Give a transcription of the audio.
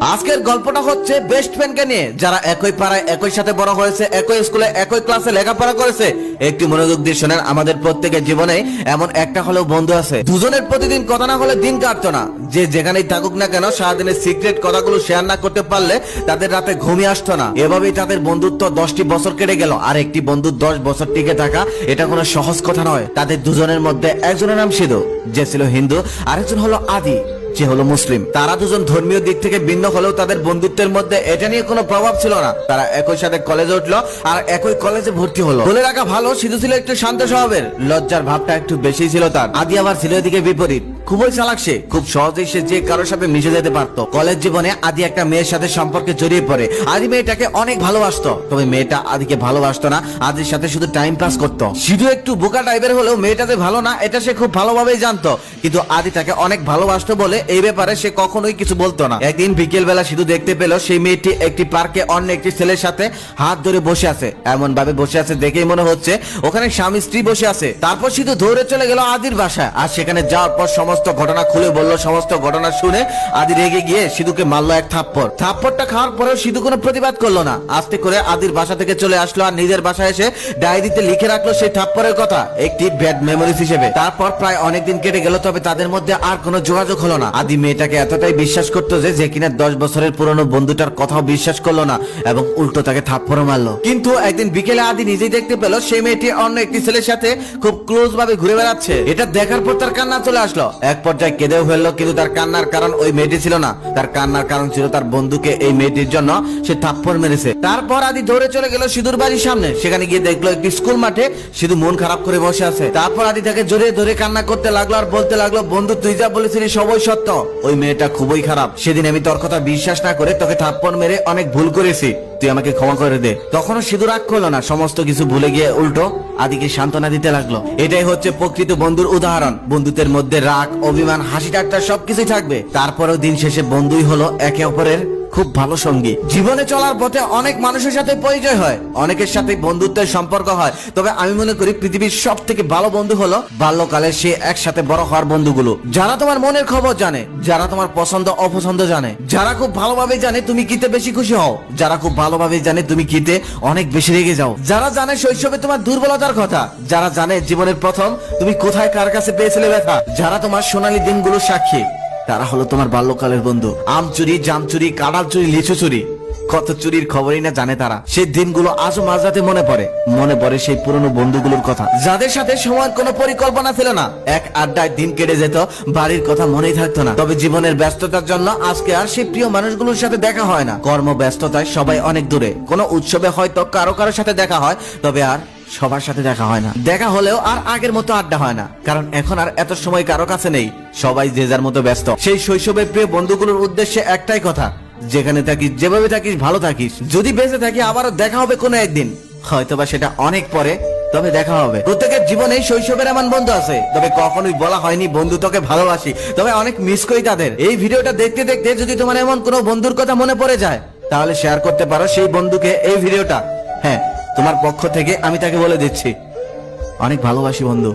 আজকের গল্পটা হচ্ছে বেস্ট ফ্রেন্ডকে নিয়ে, যারা একই পাড়ায় একই সাথে বড় হয়েছে, একই স্কুলে একই ক্লাসে লেখাপড়া করেছে। একটি মনোযোগ দিয়ে শোনেন, আমাদের প্রত্যেকের জীবনে এমন একটা হলেও বন্ধু আছে, দুজনের প্রতিদিন কথা না হলে দিন কাটতো না। যে যেখানেই থাকুক না কেন, সারাদিনের সিক্রেট কথাগুলো শেয়ার না করতে পারলে তাদের রাতে ঘুমিয়ে আসতো না। এভাবেই তাদের বন্ধুত্ব 10টি বছর কেটে গেল। আর একটি বন্ধু 10 বছর টিকে থাকা এটা কোনো সহজ কথা নয়। তাদের দুজনের মধ্যে একজনের নাম সিধু, যে ছিল হিন্দু, আরেকজন হলো আদি, যে হলো মুসলিম। তারা দুজন ধর্মীয় দিক থেকে ভিন্ন হলেও তাদের বন্ধুত্বের মধ্যে এটা নিয়ে কোনো প্রভাব ছিল না। তারা একই সাথে কলেজে উঠলো আর একই কলেজে ভর্তি হলো। বলে রাখা ভালো, সিধু ছিল একটু শান্ত স্বভাবের, লজ্জার ভাবটা একটু বেশি ছিল তার। আদি আবার ছিল এদিকে বিপরীত, খুবই চালাক। সে খুব সহজেই সে যে কারোর সাথে মিশে যেতে পারতো। কলেজ জীবনে আদি একটা মেয়ের সাথে সম্পর্কে জড়িয়ে পড়ে। আদি মেয়েটাকে অনেক ভালোবাসতো, তবে মেয়েটা আদিকে ভালোবাসতো না, আদির সাথে শুধু টাইম পাস করতো। সিধু একটু বোকা টাইপের হলেও মেয়েটাতে ভালো না এটা সে খুব ভালোভাবেই জানতো, কিন্তু আদি তাকে অনেক ভালোবাসতো বলে এই ব্যাপারে সে কখনোই কিছু বলতো না। একদিন বিকেল বেলা সিধু দেখতে পেল সেই মেয়েটি একটি পার্কে অন্য একটি ছেলের সাথে হাত ধরে বসে আছে। এমন ভাবে বসে আছে দেখেই মনে হচ্ছে ওখানে স্বামী স্ত্রী বসে আছে। তারপর সিধু দৌড়ে চলে গেল আদির বাসায়। আর সেখানে যাওয়ার পর সমস্ত ঘটনা খুলে বলল। সমস্ত ঘটনা শুনে আদি রেগে গিয়ে সিধুকে মারলো এক থাপ্পড়। থাপ্পড়টা খাওয়ার পরেও সিধু কোনো প্রতিবাদ করলো না। আস্তে করে আদির বাসা থেকে চলে আসলো আর নিজের বাসায় এসে ডায়েরিতে লিখে রাখলো সেই থাপ্পড়ের কথা, একটি ব্যাড মেমোরিজ হিসেবে। তারপর প্রায় অনেকদিন কেটে গেল, তবে তাদের মধ্যে আর কোনো যোগাযোগ হলো না। আদি মেয়েটাকে এতটাই বিশ্বাস করতো যে কিনা 10 বছরের পুরনো বন্ধুটার কথাও বিশ্বাস করলো না এবং উল্টো তাকে থাপ্পড় মারলো। কিন্তু একদিন বিকেলে আদি নিজেই দেখতে পেল সেই মেয়েটি অন্য একটি ছেলের সাথে খুব ক্লোজ ভাবে ঘুরে বেড়াচ্ছে। এটা দেখার পর তার কান্না চলে আসলো। এক পর্যায়ে কেঁদেও ফেললো, কিন্তু তার কান্নার কারণ ওই মেয়েটি ছিল না। তার কান্নার কারণ ছিল তার বন্ধুকে এই মেয়েটির জন্য সে থাপ্পড় মেরেছে। তারপর আদি দৌড়ে চলে গেল সিধুর বাড়ির সামনে। সেখানে গিয়ে দেখলো একটি স্কুল মাঠে সিধু মন খারাপ করে বসে আছে। তারপর আদি তাকে জড়িয়ে ধরে কান্না করতে লাগলো আর বলতে লাগলো, বন্ধু তুই যা বলেছিলি সবই সত্য, ওই মেয়েটা খুবই খারাপ। সেদিন আমি তোর কথা বিশ্বাস না করে তোকে থাপ্পড় মেরে অনেক ভুল করেছি, তুই আমাকে ক্ষমা করে দে। তখনও সিধু রাগ করলো না, সমস্ত কিছু ভুলে গিয়ে উল্টো আদিকে সান্ত্বনা দিতে লাগলো। এটাই হচ্ছে প্রকৃত বন্ধুর উদাহরণ। বন্ধুত্বের মধ্যে রাগ, অভিমান, হাসি ঠাট্টা সবকিছুই থাকবে, তারপরেও দিন শেষে বন্ধুই হলো একে অপরের খুব ভালো সঙ্গী। জীবনে চলার পথে অনেক মানুষের সাথে পরিচয় হয়, অনেকের সাথে বন্ধুত্বের সম্পর্ক হয়, তবে আমি মনে করি পৃথিবীর সব থেকে ভালো বন্ধু হলো বাল্যকালে সে একসাথে বড় হওয়ার বন্ধুগুলো। যারা তোমার মনের খবর জানে, যারা তোমার পছন্দ অপছন্দ জানে, যারা খুব ভালোভাবে জানে তুমি কিতে বেশি খুশি হও, যারা খুব ভালোভাবে জানে তুমি কিতে অনেক বেশি রেগে যাও, যারা জানে শৈশবে তোমার দুর্বলতার কথা, যারা জানে জীবনের প্রথম তুমি কোথায় কার কাছে পেয়েছিলে ব্যথা, যারা তোমার সোনালী দিনগুলো সাক্ষী, তারা হলো তোমার বাল্যকালের বন্ধু। আম চুরি, জাম চুরি, কাঁঠাল চুরি, লিচু চুরি, কত চুরির খবরই না জানে তারা। সেই দিনগুলো আজও মাঝরাতে মনে পড়ে সেই পুরনো বন্ধুগুলোর কথা, যাদের সাথে সময়ের কোনো পরিকল্পনা ছিল না। এক আড্ডায় দিন কেটে যেত, বাড়ির কথা মনেই থাকতো না। তবে জীবনের ব্যস্ততার জন্য আজকে আর সেই প্রিয় মানুষগুলোর সাথে দেখা হয় না। কর্ম ব্যস্ততায় সবাই অনেক দূরে। কোনো উৎসবে হয়তো কারো কারোর সাথে দেখা হয়, তবে আর সবার সাথে দেখা হয় না। দেখা হলেও আর আগের মতো আড্ডা হয় না, কারণ এখন আর এত সময় কারো কাছে নেই, সবাই যে যার মতো ব্যস্ত। সেই শৈশবের প্রিয় বন্ধুগুলোর উদ্দেশ্যে একটাই কথা, যেখানে থাকিস, যেভাবে থাকিস, ভালো থাকিস। যদি বেঁচে থাকি আবারও দেখা হবে কোনো একদিন, হয়তোবা সেটা অনেক পরে, তবে দেখা হবে। প্রত্যেকের জীবনে শৈশবের এমন বন্ধু আছে, তবে কখনোই বলা হয়নি বন্ধু তোকে ভালোবাসি, তবে অনেক মিস করি তাদের। এই ভিডিওটা দেখতে দেখতে যদি তোমার এমন কোনো বন্ধুর কথা মনে পড়ে যায়, তাহলে শেয়ার করতে পারো সেই বন্ধুকে এই ভিডিওটা। হ্যাঁ, তোমার পক্ষ থেকে আমি তাকে বলে দিচ্ছি, অনেক ভালোবাসি বন্ধু।